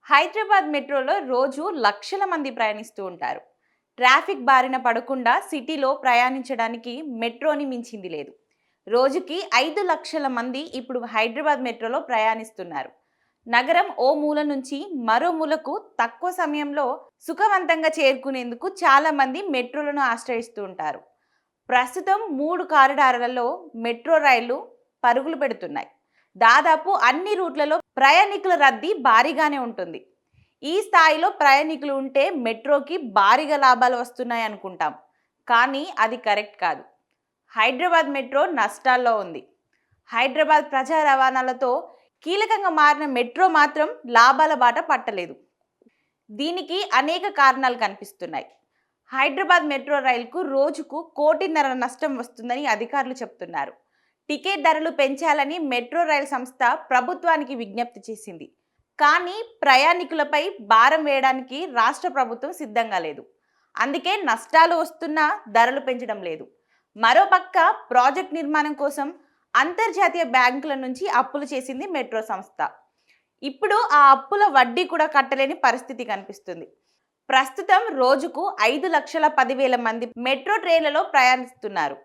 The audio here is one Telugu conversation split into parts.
హైదరాబాద్ మెట్రోలో రోజు లక్షల మంది ప్రయాణిస్తూ ఉంటారు. ట్రాఫిక్ బారిన పడకుండా సిటీలో ప్రయాణించడానికి మెట్రోని మించింది లేదు. రోజుకి 5 లక్షల మంది ఇప్పుడు హైదరాబాద్ మెట్రోలో ప్రయాణిస్తున్నారు. నగరం ఓ మూల నుంచి మరో మూలకు తక్కువ సమయంలో సుఖవంతంగా చేరుకునేందుకు చాలా మంది మెట్రోలను ఆశ్రయిస్తూ ఉంటారు. ప్రస్తుతం 3 కారిడార్లలో మెట్రో రైళ్లు పరుగులు పెడుతున్నాయి. దాదాపు అన్ని రూట్లలో ప్రయాణికుల రద్దీ భారీగానే ఉంటుంది. ఈ స్థాయిలో ప్రయాణికులు ఉంటే మెట్రోకి భారీగా లాభాలు వస్తున్నాయి అనుకుంటాం. కానీ అది కరెక్ట్ కాదు. హైదరాబాద్ మెట్రో నష్టాల్లో ఉంది. హైదరాబాద్ ప్రజా రవాణాలతో కీలకంగా మారిన మెట్రో మాత్రం లాభాల బాట పట్టలేదు. దీనికి అనేక కారణాలు కనిపిస్తున్నాయి. హైదరాబాద్ మెట్రో రైలుకు రోజుకు 1.5 కోటి నష్టం వస్తుందని అధికారులు చెప్తున్నారు. టికెట్ ధరలు పెంచాలని మెట్రో రైలు సంస్థ ప్రభుత్వానికి విజ్ఞప్తి చేసింది. కానీ ప్రయాణికులపై భారం వేయడానికి రాష్ట్ర ప్రభుత్వం సిద్ధంగా లేదు. అందుకే నష్టాలు వస్తున్నా ధరలు పెంచడం లేదు. మరోపక్క ప్రాజెక్ట్ నిర్మాణం కోసం అంతర్జాతీయ బ్యాంకుల నుంచి అప్పులు చేసింది మెట్రో సంస్థ. ఇప్పుడు ఆ అప్పుల వడ్డీ కూడా కట్టలేని పరిస్థితి కనిపిస్తుంది. ప్రస్తుతం రోజుకు 5,10,000 మంది మెట్రో ట్రైన్లలో ప్రయాణిస్తున్నారు.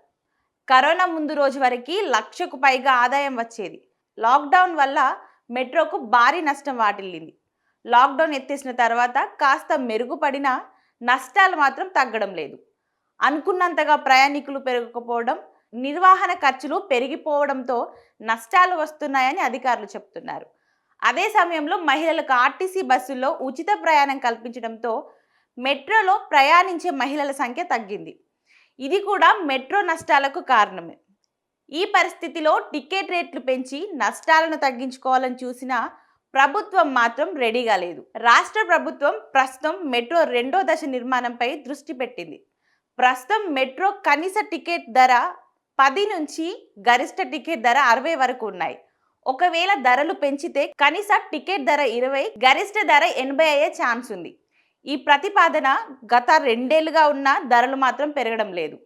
కరోనా ముందు రోజు వరకు 1,00,000కు పైగా ఆదాయం వచ్చేది. లాక్డౌన్ వల్ల మెట్రోకు భారీ నష్టం వాటిల్లింది. లాక్డౌన్ ఎత్తేసిన తర్వాత కాస్త మెరుగుపడినా నష్టాలు మాత్రం తగ్గడం లేదు. అనుకున్నంతగా ప్రయాణికులు పెరగకపోవడం, నిర్వహణ ఖర్చులు పెరిగిపోవడంతో నష్టాలు వస్తున్నాయని అధికారులు చెప్తున్నారు. అదే సమయంలో మహిళలకు ఆర్టీసీ బస్సుల్లో ఉచిత ప్రయాణం కల్పించడంతో మెట్రోలో ప్రయాణించే మహిళల సంఖ్య తగ్గింది. ఇది కూడా మెట్రో నష్టాలకు కారణమే. ఈ పరిస్థితిలో టికెట్ రేట్లు పెంచి నష్టాలను తగ్గించుకోవాలని చూసినా ప్రభుత్వం మాత్రం రెడీగా లేదు. రాష్ట్ర ప్రభుత్వం ప్రస్తుతం మెట్రో 2వ దశ నిర్మాణంపై దృష్టి పెట్టింది. ప్రస్తుతం మెట్రో కనీస టికెట్ ధర 10 నుంచి గరిష్ట టికెట్ ధర 60 వరకు ఉన్నాయి. ఒకవేళ ధరలు పెంచితే కనీస టికెట్ ధర 20, గరిష్ట ధర 80 అయ్యే ఛాన్స్ ఉంది. ఈ ప్రతిపాదన గత 2 ఏళ్లుగా ఉన్న ధరలు మాత్రం పెరగడం లేదు.